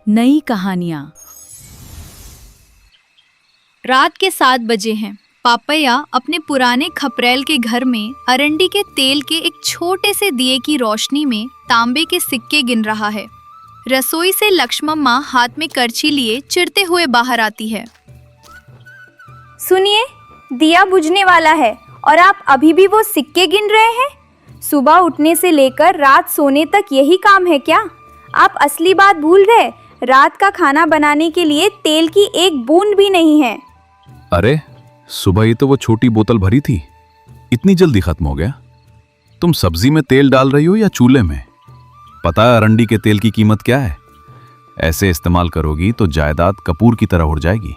नई कहानियां। रात के 7 बजे हैं। पापैया अपने पुराने खपरेल के घर में अरंडी के तेल के एक छोटे से दिए की रोशनी में तांबे के सिक्के गिन रहा है। रसोई से लक्ष्मम्मा हाथ में करछी लिए चिरते हुए बाहर आती है। सुनिए, दिया बुझने वाला है और आप अभी भी वो सिक्के गिन रहे हैं? सुबह उठने से लेकर रात सोने तक यही काम है क्या? आप असली बात भूल गए। रात का खाना बनाने के लिए तेल की एक बूंद भी नहीं है। अरे सुबह ही तो वो छोटी बोतल भरी थी, इतनी जल्दी खत्म हो गया? तुम सब्जी में तेल डाल रही हो या चूल्हे में? पता है अरंडी के तेल की कीमत क्या है? ऐसे इस्तेमाल करोगी तो जायदाद कपूर की तरह उड़ जाएगी।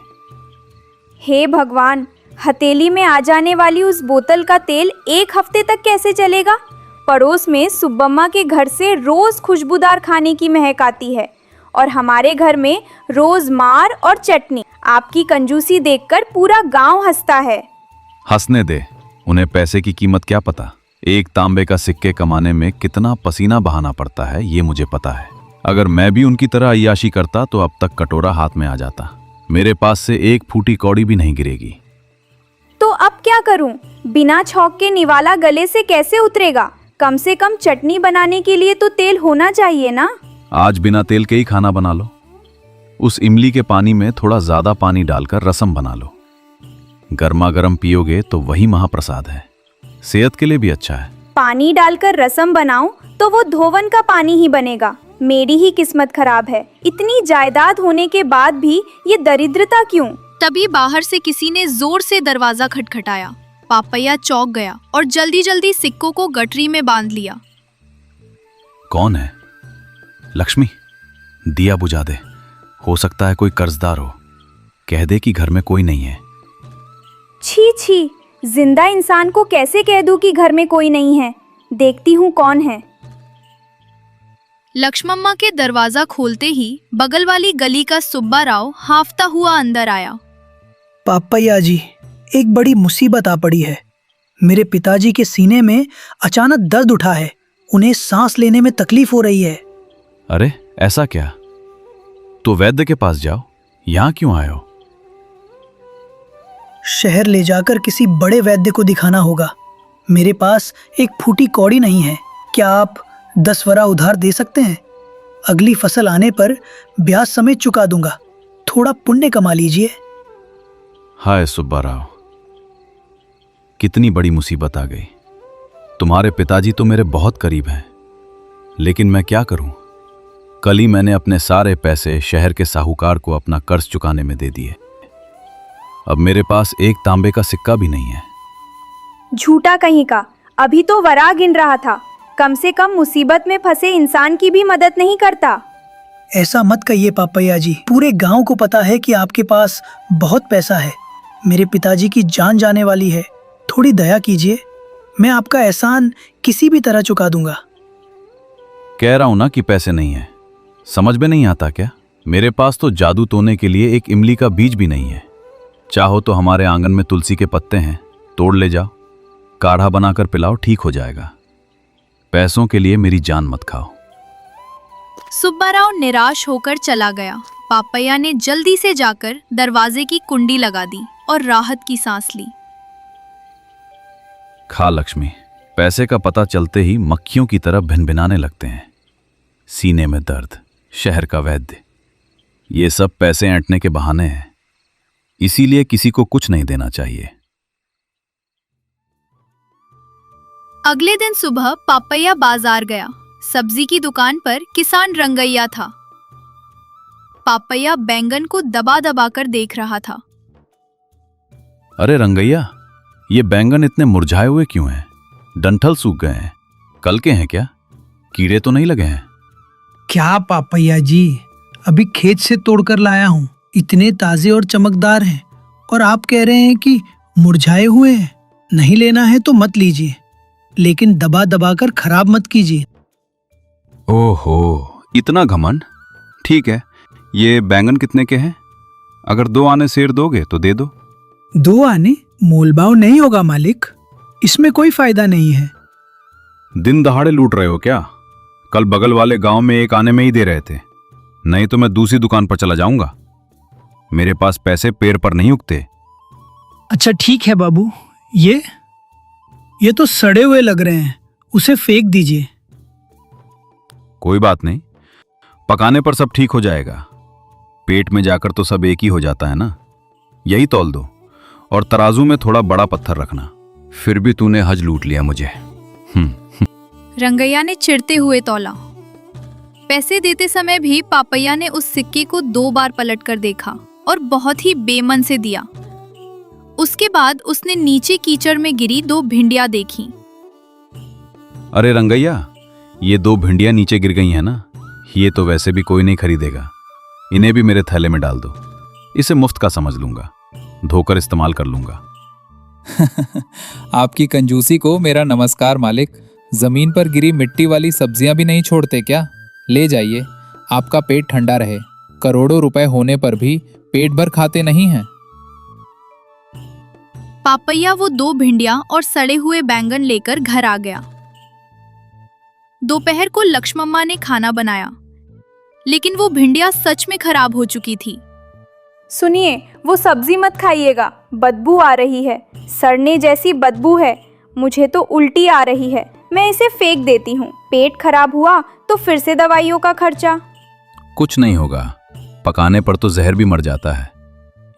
हे भगवान, हथेली में आ जाने वाली उस बोतल का तेल 1 हफ्ते तक कैसे चलेगा? पड़ोस में सुब्बम्मा के घर से रोज खुशबूदार खाने की महक आती है और हमारे घर में रोज मार और चटनी। आपकी कंजूसी देखकर पूरा गांव हंसता है। हंसने दे, उन्हें पैसे की कीमत क्या पता। एक तांबे का सिक्के कमाने में कितना पसीना बहाना पड़ता है ये मुझे पता है। अगर मैं भी उनकी तरह अय्याशी करता तो अब तक कटोरा हाथ में आ जाता। मेरे पास से एक फूटी कौड़ी भी नहीं गिरेगी। तो अब क्या करूं? बिना छौंक के निवाला गले से कैसे उतरेगा? कम से कम चटनी बनाने के लिए तो तेल होना चाहिए ना? आज बिना तेल के ही खाना बना लो। उस इमली के पानी में थोड़ा ज्यादा पानी डालकर रसम बना लो। गर्मा गर्म पियोगे तो वही महाप्रसाद है। सेहत के लिए भी अच्छा है। पानी डालकर रसम बनाऊं तो वो धोवन का पानी ही बनेगा। मेरी ही किस्मत खराब है। इतनी जायदाद होने के बाद भी ये दरिद्रता क्यों? तभी बाहर से किसी ने जोर से दरवाजा खटखटाया। पापैया चौंक गया और जल्दी जल्दी सिक्कों को गठरी में बांध लिया। कौन है? लक्ष्मी, दिया बुझा दे। हो सकता है कोई कर्जदार हो। कह दे कि घर में कोई नहीं है। छी छी, जिंदा इंसान को कैसे कह दूं कि घर में कोई नहीं है? देखती हूँ कौन है। लक्ष्मम्मा के दरवाजा खोलते ही बगल वाली गली का सुब्बा राव हांफता हुआ अंदर आया। पापैया जी, एक बड़ी मुसीबत आ पड़ी है। मेरे पिताजी के सीने में अचानक दर्द उठा है। उन्हें सांस लेने में तकलीफ हो रही है। अरे ऐसा क्या? तो वैद्य के पास जाओ। यहाँ क्यों आए हो? शहर ले जाकर किसी बड़े वैद्य को दिखाना होगा। मेरे पास एक फूटी कौड़ी नहीं है। क्या आप 10 वरा उधार दे सकते हैं? अगली फसल आने पर ब्याज समेत चुका दूंगा। थोड़ा पुण्य कमा लीजिए। हाय सुब्बा राव, कितनी बड़ी मुसीबत आ गई। तुम्हारे पिताजी तो मेरे बहुत करीब हैं, लेकिन मैं क्या करूं? कल ही मैंने अपने सारे पैसे शहर के साहूकार को अपना कर्ज चुकाने में दे दिए। अब मेरे पास एक तांबे का सिक्का भी नहीं है। झूठा कहीं का, अभी तो वरा गिन रहा था। कम से कम मुसीबत में फंसे इंसान की भी मदद नहीं करता। ऐसा मत कहिए पापैया जी। पूरे गांव को पता है कि आपके पास बहुत पैसा है। मेरे पिताजी की जान जाने वाली है। थोड़ी दया कीजिए। मैं आपका एहसान किसी भी तरह चुका दूंगा। कह रहा हूं ना कि पैसे नहीं है। समझ में नहीं आता क्या? मेरे पास तो जादू टोने के लिए एक इमली का बीज भी नहीं है। चाहो तो हमारे आंगन में तुलसी के पत्ते हैं, तोड़ ले जाओ। काढ़ा बनाकर पिलाओ, ठीक हो जाएगा। पैसों के लिए मेरी जान मत खाओ। सुब्बा राव निराश होकर चला गया। पापैया ने जल्दी से जाकर दरवाजे की कुंडी लगा दी और राहत की सांस ली। खा लक्ष्मी। पैसे का पता चलते ही मक्खियों की तरह भिनभिनाने लगते हैं। सीने में दर्द, शहर का वैद्य, ये सब पैसे ऐंठने के बहाने हैं। इसीलिए किसी को कुछ नहीं देना चाहिए। अगले दिन सुबह पापैया बाजार गया। सब्जी की दुकान पर किसान रंगैया था। पापैया बैंगन को दबा दबा कर देख रहा था। अरे रंगैया, ये बैंगन इतने मुरझाए हुए क्यों हैं? डंठल सूख गए हैं। कल के हैं क्या? कीड़े तो नहीं लगे हैं? क्या पापैया जी, अभी खेत से तोड़कर लाया हूँ। इतने ताजे और चमकदार हैं और आप कह रहे हैं कि मुरझाए हुए हैं। नहीं लेना है तो मत लीजिए, लेकिन दबा दबा कर खराब मत कीजिए। ओहो, इतना घमंड। ठीक है, ये बैंगन कितने के हैं? अगर 2 आने सेर दोगे तो दे दो। 2 आने? मोलभाव नहीं होगा मालिक। इसमें कोई फायदा नहीं है। दिन दहाड़े लूट रहे हो क्या? कल बगल वाले गांव में 1 आने में ही दे रहे थे। नहीं तो मैं दूसरी दुकान पर चला जाऊंगा। मेरे पास पैसे पेड़ पर नहीं उगते। अच्छा ठीक है बाबू, ये तो सड़े हुए लग रहे हैं, उसे फेंक दीजिए। कोई बात नहीं, पकाने पर सब ठीक हो जाएगा। पेट में जाकर तो सब एक ही हो जाता है ना। यही तौल दो और तराजू में थोड़ा बड़ा पत्थर रखना। फिर भी तूने हज लूट लिया मुझे। रंगैया ने चिढ़ते हुए तौला। पैसे देते समय भी पापैया ने उस सिक्के को 2 बार पलट कर देखा और बहुत ही बेमन से दिया। उसके बाद उसने नीचे कीचड़ में गिरी 2 भिंडियां देखी। अरे रंगैया, ये 2 भिंडियां नीचे गिर गई हैं ना, ये तो वैसे भी कोई नहीं खरीदेगा। इन्हें भी मेरे थैले में डाल दो। इसे मुफ्त का समझ लूंगा, धोकर इस्तेमाल कर लूंगा। आपकी कंजूसी को मेरा नमस्कार मालिक। जमीन पर गिरी मिट्टी वाली सब्जियां भी नहीं छोड़ते क्या? ले जाइए, आपका पेट ठंडा रहे। करोड़ों रुपए होने पर भी पेट भर खाते नहीं हैं। पापैया वो 2 भिंडियां और सड़े हुए बैंगन लेकर घर आ गया। दोपहर को लक्ष्मम्मा ने खाना बनाया, लेकिन वो भिंडियां सच में खराब हो चुकी थी। सुनिए, वो सब्जी मत खाइएगा, बदबू आ रही है, सड़ने जैसी बदबू है। मुझे तो उल्टी आ रही है, मैं इसे फेंक देती हूँ। पेट खराब हुआ तो फिर से दवाइयों का खर्चा। कुछ नहीं होगा, पकाने पर तो जहर भी मर जाता है।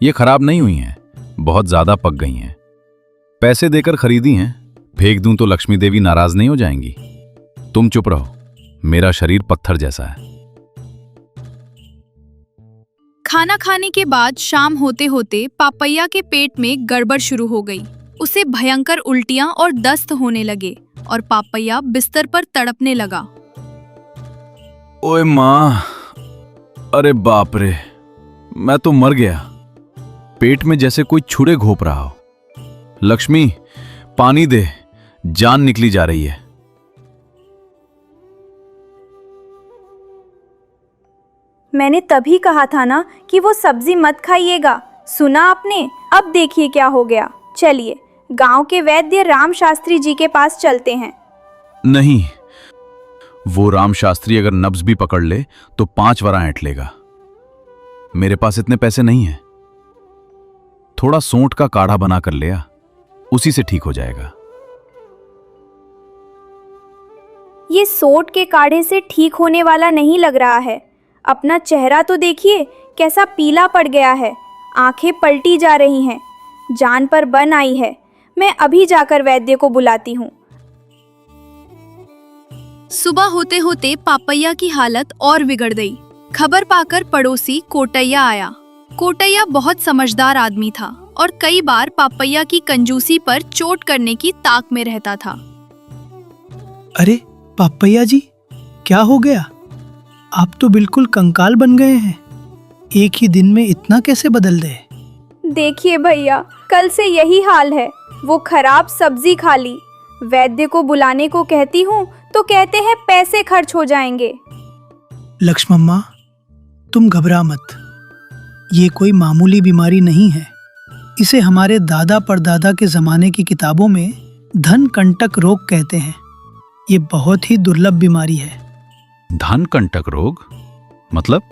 ये खराब नहीं हुई हैं, बहुत ज्यादा पक गई हैं। पैसे देकर खरीदी हैं, फेंक दूं तो लक्ष्मी देवी नाराज नहीं हो जाएंगी। तुम चुप रहो, मेरा शरीर पत्थर जैसा है। खाना खाने के बाद शाम होते होते पापैया के पेट में गड़बड़ शुरू हो गई। उसे भयंकर उल्टियां और दस्त होने लगे और पापैया बिस्तर पर तड़पने लगा। ओए माँ, अरे बाप रे, मैं तो मर गया। पेट में जैसे कोई छुरे घोंप रहा हो। लक्ष्मी, पानी दे, जान निकली जा रही है। मैंने तभी कहा था ना कि वो सब्जी मत खाइएगा। सुना आपने? अब देखिए क्या हो गया। चलिए, गांव के वैद्य राम शास्त्री जी के पास चलते हैं। नहीं, वो राम शास्त्री अगर नब्ज भी पकड़ ले तो 5 वरा ऐंठ लेगा। मेरे पास इतने पैसे नहीं हैं। थोड़ा सोंठ का काढ़ा बना कर ले आ, उसी से ठीक हो जाएगा। ये सोंठ के काढ़े से ठीक होने वाला नहीं लग रहा है। अपना चेहरा तो देखिए, कैसा पीला पड़ गया है। आंखें पलटी जा रही हैं, जान पर बन आई है। मैं अभी जाकर वैद्य को बुलाती हूँ। सुबह होते होते पापैया की हालत और बिगड़ गई। खबर पाकर पड़ोसी कोटैया आया। कोटैया बहुत समझदार आदमी था और कई बार पापैया की कंजूसी पर चोट करने की ताक में रहता था। अरे पापैया जी, क्या हो गया? आप तो बिल्कुल कंकाल बन गए हैं। एक ही दिन में इतना कैसे बदल गए? देखिए भैया, कल से यही हाल है। वो खराब सब्जी खा ली। वैद्य को बुलाने को कहती हूँ तो कहते हैं पैसे खर्च हो जाएंगे। लक्ष्मम्मा, तुम घबरा मत। ये कोई मामूली बीमारी नहीं है। इसे हमारे दादा परदादा के जमाने की किताबों में धन कंटक रोग कहते हैं। ये बहुत ही दुर्लभ बीमारी है। धन कंटक रोग मतलब?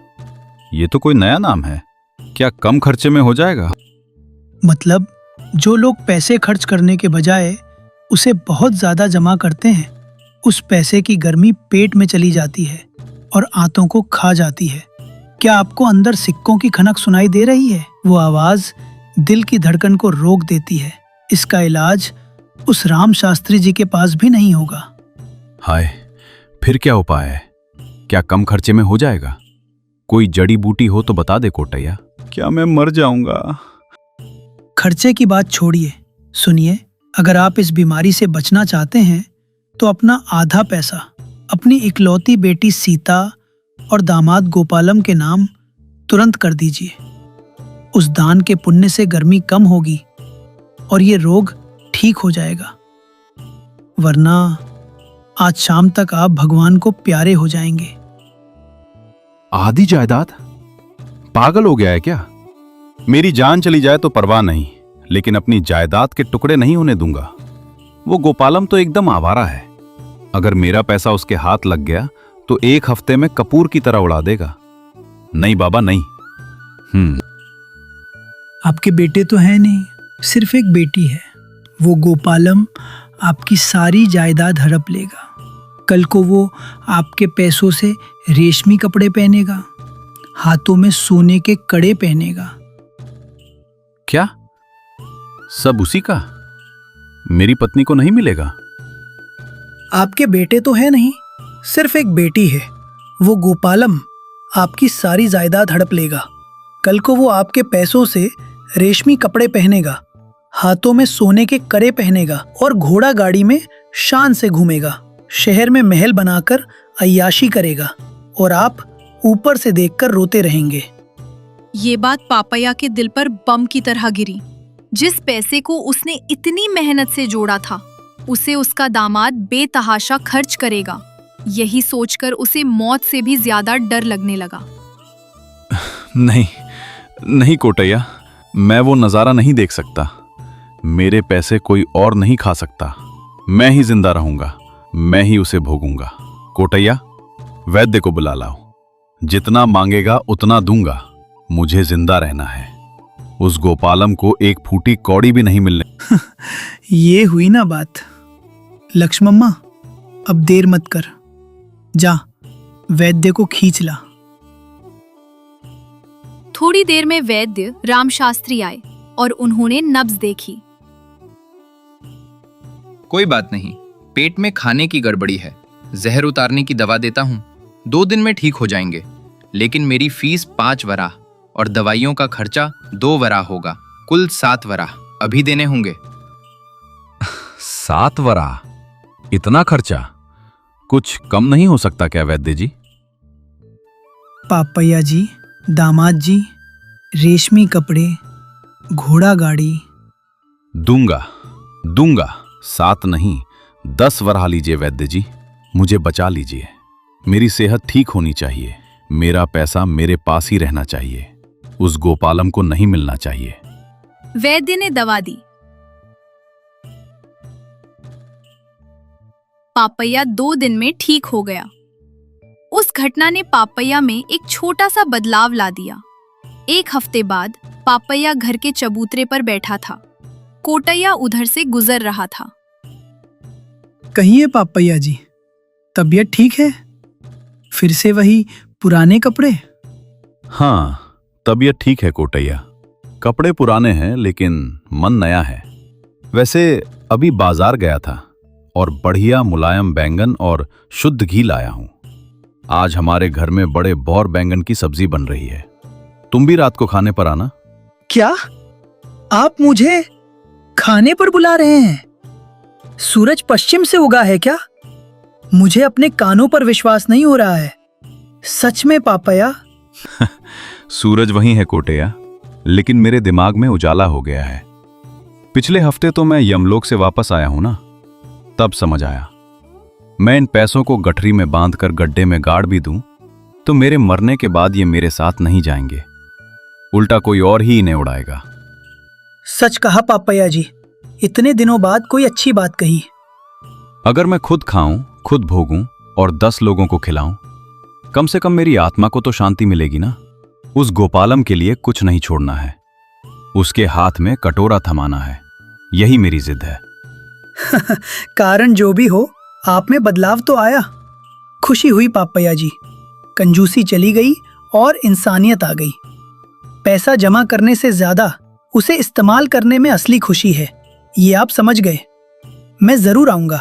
ये तो कोई नया नाम है। क्या कम खर्चे में हो जाएगा? मतलब जो लोग पैसे खर्च करने के बजाय उसे बहुत ज्यादा जमा करते हैं, उस पैसे की गर्मी पेट में चली जाती है और आंतों को खा जाती है। क्या आपको अंदर सिक्कों की खनक सुनाई दे रही है? वो आवाज दिल की धड़कन को रोक देती है। इसका इलाज उस राम शास्त्री जी के पास भी नहीं होगा। हाय, फिर क्या उपाय है? क्या कम खर्चे में हो जाएगा? कोई जड़ी बूटी हो तो बता दे कोटैया। क्या मैं मर जाऊंगा? खर्चे की बात छोड़िए, सुनिए। अगर आप इस बीमारी से बचना चाहते हैं तो अपना आधा पैसा अपनी इकलौती बेटी सीता और दामाद गोपालम के नाम तुरंत कर दीजिए। उस दान के पुण्य से गर्मी कम होगी और ये रोग ठीक हो जाएगा। वरना आज शाम तक आप भगवान को प्यारे हो जाएंगे। आधी जायदाद? पागल हो गया है क्या? मेरी जान चली जाए तो परवाह नहीं, लेकिन अपनी जायदाद के टुकड़े नहीं होने दूंगा। वो गोपालम तो एकदम आवारा है। अगर मेरा पैसा उसके हाथ लग गया तो 1 हफ्ते में कपूर की तरह उड़ा देगा। नहीं बाबा नहीं। आपके बेटे तो हैं नहीं, सिर्फ एक बेटी है। वो गोपालम आपकी सारी जायदाद हड़प लेगा। कल को वो आपके पैसों से रेशमी कपड़े पहनेगा, हाथों में सोने के कड़े पहनेगा। क्या सब उसी का? मेरी पत्नी को नहीं मिलेगा? आपके बेटे तो है नहीं, सिर्फ एक बेटी है। वो गोपालम आपकी सारी जायदाद हड़प लेगा। कल को वो आपके पैसों से रेशमी कपड़े पहनेगा, हाथों में सोने के कड़े पहनेगा और घोड़ा गाड़ी में शान से घूमेगा। शहर में महल बनाकर अय्याशी करेगा और आप ऊपर से देखकर रोते रहेंगे। ये बात पापैया के दिल पर बम की तरह गिरी। जिस पैसे को उसने इतनी मेहनत से जोड़ा था, उसे उसका दामाद बेतहाशा खर्च करेगा। यही सोचकर उसे मौत से भी ज्यादा डर लगने लगा। नहीं नहीं कोटैया, मैं वो नजारा नहीं देख सकता। मेरे पैसे कोई और नहीं खा सकता। मैं ही जिंदा रहूंगा, मैं ही उसे भोगूंगा। कोटैया, वैद्य को बुला लाओ। जितना मांगेगा उतना दूंगा। मुझे जिंदा रहना है। उस गोपालम को एक फूटी कौड़ी भी नहीं मिलने। ये हुई ना बात। लक्ष्मम्मा, अब देर मत कर, जा वैद्य को खींच ला। थोड़ी देर में वैद्य राम शास्त्री आए और उन्होंने नब्ज देखी। कोई बात नहीं, पेट में खाने की गड़बड़ी है। जहर उतारने की दवा देता हूँ, 2 दिन में ठीक हो जाएंगे। लेकिन मेरी फीस 5 वराह और दवाइयों का खर्चा 2 वराह होगा। कुल 7 वराह अभी देने होंगे। 7 वराह? इतना खर्चा? कुछ कम नहीं हो सकता क्या वैद्य जी? पापैया जी, दामाद जी, रेशमी कपड़े, घोड़ा गाड़ी। दूंगा दूंगा, 7 नहीं 10 वराह लीजिए वैद्य जी। मुझे बचा लीजिए। मेरी सेहत ठीक होनी चाहिए। मेरा पैसा मेरे पास ही रहना चाहिए। उस गोपालम को नहीं मिलना चाहिए। वैद्य ने दवा दी। पापैया 2 दिन में ठीक हो गया। उस घटना ने पापैया में एक छोटा सा बदलाव ला दिया। 1 हफ्ते बाद पापैया घर के चबूतरे पर बैठा था। कोटैया उधर से गुजर रहा था। कहिए पापैया जी, तबीयत ठीक है? फिर से वही पुराने कपड़े? हाँ, तबीयत ठीक है कोटैया। कपड़े पुराने हैं लेकिन मन नया है। वैसे अभी बाजार गया था और बढ़िया मुलायम बैंगन और शुद्ध घी लाया हूं। आज हमारे घर में बड़े बौर बैंगन की सब्जी बन रही है। तुम भी रात को खाने पर आना। क्या आप मुझे खाने पर बुला रहे हैं? सूरज पश्चिम से उगा है क्या? मुझे अपने कानों पर विश्वास नहीं हो रहा है। सच में पापैया? सूरज वही है कोटैया, लेकिन मेरे दिमाग में उजाला हो गया है। पिछले हफ्ते तो मैं यमलोक से वापस आया हूं ना, तब समझ आया। मैं इन पैसों को गठरी में बांधकर गड्ढे में गाड़ भी दूं तो मेरे मरने के बाद ये मेरे साथ नहीं जाएंगे, उल्टा कोई और ही इन्हें उड़ाएगा। सच कहा पापैया जी, इतने दिनों बाद कोई अच्छी बात कही। अगर मैं खुद खाऊं, खुद भोगूं और 10 लोगों को खिलाऊं, कम से कम मेरी आत्मा को तो शांति मिलेगी ना। उस गोपालम के लिए कुछ नहीं छोड़ना है। उसके हाथ में कटोरा थमाना है। यही मेरी जिद है। कारण जो भी हो, आप में बदलाव तो आया। खुशी हुई पापैया जी। कंजूसी चली गई और इंसानियत आ गई। पैसा जमा करने से ज्यादा उसे इस्तेमाल करने में असली खुशी है। ये आप समझ गए। मैं जरूर आऊंगा।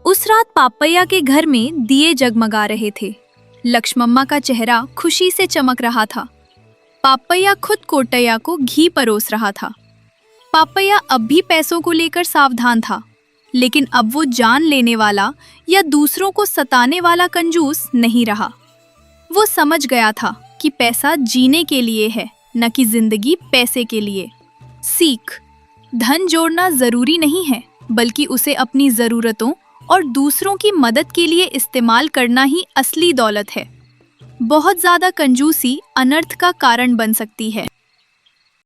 उस रात पापैया के घर में दिए जगमगा रहे थे। लक्ष्मम्मा का चेहरा खुशी से चमक रहा था। पापैया खुद कोटैया को घी परोस रहा था। पापैया अब भी पैसों को लेकर सावधान था, लेकिन अब वो जान लेने वाला या दूसरों को सताने वाला कंजूस नहीं रहा। वो समझ गया था कि पैसा जीने के लिए है, न कि जिंदगी पैसे के लिए। सीख: धन जोड़ना जरूरी नहीं है, बल्कि उसे अपनी जरूरतों और दूसरों की मदद के लिए इस्तेमाल करना ही असली दौलत है। बहुत ज्यादा कंजूसी अनर्थ का कारण बन सकती है।